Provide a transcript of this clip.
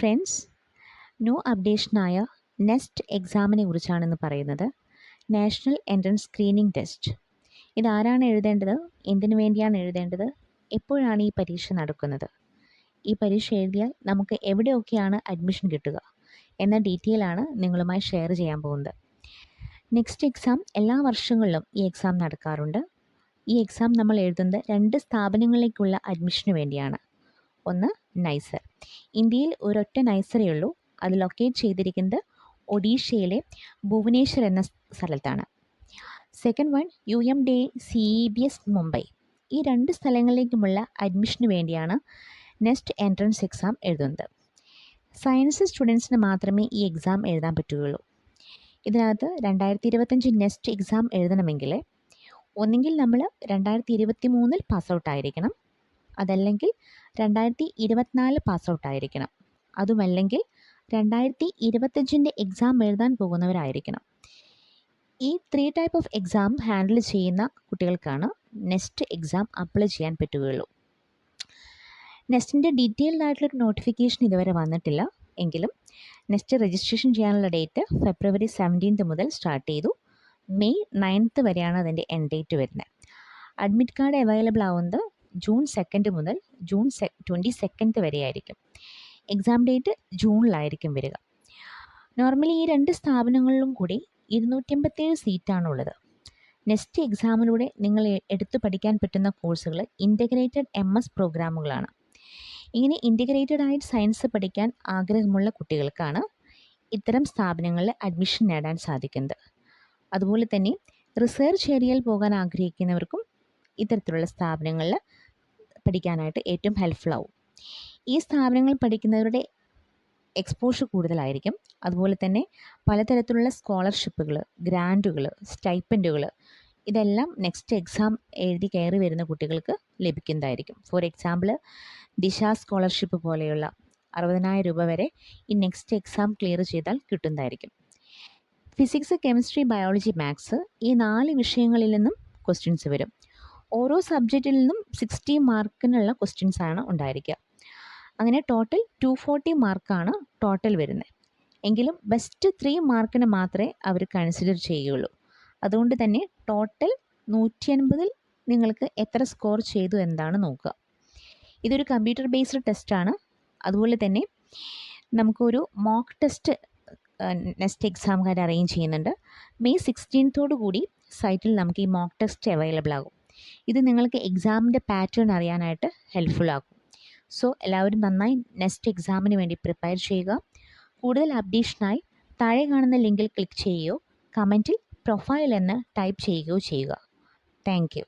Friends, new അപ്ഡേഷനായ nest എക്സാമിനെ കുറിച്ചാണെന്ന് പറയുന്നത്. National entrance screening test. ഇതാരാണ് എഴുതേണ്ടത്, എന്തിനു വേണ്ടിയാണ് എഴുതേണ്ടത്, എപ്പോഴാണ് ഈ പരീക്ഷ നടക്കുന്നത്, ഈ പരീക്ഷ എഴുതിയാൽ നമുക്ക് എവിടെയൊക്കെയാണ് അഡ്മിഷൻ കിട്ടുക എന്ന ഡീറ്റെയിൽ ആണ് നിങ്ങളുമായി ഷെയർ ചെയ്യാൻ പോകുന്നത്. നെക്സ്റ്റ് എക്സാം എല്ലാ വർഷങ്ങളിലും ഈ എക്സാം നടക്കാറുണ്ട്. ഈ എക്സാം നമ്മൾ എഴുതുന്നത് 2 സ്ഥാപനങ്ങളിലേക്കുള്ള അഡ്മിഷന് വേണ്ടിയാണ്. ഒന്ന് നൈസർ. ഇന്ത്യയിൽ ഒരൊറ്റ നൈസറേ ഉള്ളൂ. അത് ലൊക്കേറ്റ് ചെയ്തിരിക്കുന്നത് ഒഡീഷയിലെ ഭുവനേശ്വർ എന്ന സ്ഥലത്താണ്. Second one UMD CEBS Mumbai. ഈ 2 സ്ഥലങ്ങളിലേക്കുമുള്ള അഡ്മിഷന് വേണ്ടിയാണ് നെക്സ്റ്റ് എൻട്രൻസ് എക്സാം എഴുതുന്നത്. സയൻസ് സ്റ്റുഡൻസിന് മാത്രമേ ഈ എക്സാം എഴുതാൻ പറ്റുകയുള്ളൂ. ഇതിനകത്ത് 2025 നെക്സ്റ്റ് എക്സാം എഴുതണമെങ്കിൽ ഒന്നുകിൽ നമ്മൾ 2023 പാസ് ഔട്ട് ആയിരിക്കണം, അതല്ലെങ്കിൽ 2024 പാസ് ഔട്ട് ആയിരിക്കണം, അതുമല്ലെങ്കിൽ 2025 എക്സാം എഴുതാൻ പോകുന്നവരായിരിക്കണം. ഈ 3 ടൈപ്പ് ഓഫ് എക്സാം ഹാൻഡിൽ ചെയ്യുന്ന കുട്ടികൾക്കാണ് നെക്സ്റ്റ് എക്സാം അപ്ലൈ ചെയ്യാൻ പറ്റുകയുള്ളൂ. നെക്സ്റ്റിൻ്റെ ഡീറ്റെയിൽഡ് ആയിട്ടുള്ളൊരു നോട്ടിഫിക്കേഷൻ ഇതുവരെ വന്നിട്ടില്ല. എങ്കിലും നെക്സ്റ്റ് രജിസ്ട്രേഷൻ ചെയ്യാനുള്ള ഡേറ്റ് February 17 മുതൽ സ്റ്റാർട്ട് ചെയ്തു. May 9 വരെയാണ് അതിൻ്റെ എൻഡ് ഡേറ്റ് വരുന്നത്. അഡ്മിറ്റ് കാർഡ് അവൈലബിൾ ആവുന്നത് June 2 മുതൽ June 22 വരെയായിരിക്കും. എക്സാം ഡേറ്റ് ജൂണിലായിരിക്കും വരിക. നോർമലി ഈ 2 സ്ഥാപനങ്ങളിലും കൂടി 257 സീറ്റാണുള്ളത്. നെക്സ്റ്റ് എക്സാമിലൂടെ നിങ്ങൾ എടുത്തു പഠിക്കാൻ പറ്റുന്ന കോഴ്സുകൾ ഇൻ്റഗ്രേറ്റഡ് MS പ്രോഗ്രാമുകളാണ്. ഇങ്ങനെ ഇൻ്റഗ്രേറ്റഡ് ആയിട്ട് സയൻസ് പഠിക്കാൻ ആഗ്രഹമുള്ള കുട്ടികൾക്കാണ് ഇത്തരം സ്ഥാപനങ്ങളിൽ അഡ്മിഷൻ നേടാൻ സാധിക്കുന്നത്. അതുപോലെ തന്നെ റിസർച്ച് ഏരിയയിൽ പോകാൻ ആഗ്രഹിക്കുന്നവർക്കും ഇത്തരത്തിലുള്ള സ്ഥാപനങ്ങളിൽ പഠിക്കാനായിട്ട് ഏറ്റവും ഹെൽപ്ഫുൾ ആവും. ഈ സ്ഥാപനങ്ങൾ പഠിക്കുന്നവരുടെ എക്സ്പോഷർ കൂടുതലായിരിക്കും. അതുപോലെ തന്നെ പലതരത്തിലുള്ള സ്കോളർഷിപ്പുകൾ, ഗ്രാൻറ്റുകൾ, സ്റ്റൈപ്പൻറ്റുകൾ ഇതെല്ലാം നെക്സ്റ്റ് എക്സാം എഴുതി കയറി വരുന്ന കുട്ടികൾക്ക് ലഭിക്കുന്നതായിരിക്കും. ഫോർ എക്സാമ്പിൾ, ദിശ സ്കോളർഷിപ്പ് പോലെയുള്ള 60,000 രൂപ വരെ ഈ നെക്സ്റ്റ് എക്സാം ക്ലിയർ ചെയ്താൽ കിട്ടുന്നതായിരിക്കും. ഫിസിക്സ്, കെമിസ്ട്രി, ബയോളജി, മാത്സ് ഈ 4 വിഷയങ്ങളിൽ നിന്നും ക്വസ്റ്റ്യൻസ് വരും. ഓരോ സബ്ജക്റ്റിൽ നിന്നും 60 മാർക്കിനുള്ള ക്വസ്റ്റ്യൻസ് ആണ് ഉണ്ടായിരിക്കുക. അങ്ങനെ ടോട്ടൽ 240 മാർക്കാണ് ടോട്ടൽ വരുന്നത്. എങ്കിലും ബെസ്റ്റ് 3 മാർക്കിന് മാത്രമേ അവർ കൺസിഡർ ചെയ്യുകയുള്ളൂ. അതുകൊണ്ട് തന്നെ ടോട്ടൽ 180 നിങ്ങൾക്ക് എത്ര സ്കോർ ചെയ്തു എന്നാണ് നോക്കുക. ഇതൊരു കമ്പ്യൂട്ടർ ബേസ്ഡ് ടെസ്റ്റാണ്. അതുപോലെ തന്നെ നമുക്കൊരു മോക്ക് ടെസ്റ്റ് നെക്സ്റ്റ് എക്സാമുകാർ അറേഞ്ച് ചെയ്യുന്നുണ്ട്. May 16 കൂടി സൈറ്റിൽ നമുക്ക് ഈ മോക്ക് ടെസ്റ്റ് അവൈലബിൾ ആകും. ഇത് നിങ്ങൾക്ക് എക്സാമിൻ്റെ പാറ്റേൺ അറിയാനായിട്ട് ഹെൽപ്ഫുൾ ആകും. സോ എല്ലാവരും നന്നായി നെക്സ്റ്റ് എക്സാമിന് വേണ്ടി പ്രിപ്പയർ ചെയ്യുക. കൂടുതൽ അപ്ഡേഷനായി താഴെ കാണുന്ന ലിങ്കിൽ ക്ലിക്ക് ചെയ്യുകയോ കമൻറ്റിൽ പ്രൊഫൈൽ എന്ന് ടൈപ്പ് ചെയ്യുകയോ ചെയ്യുക. Thank you.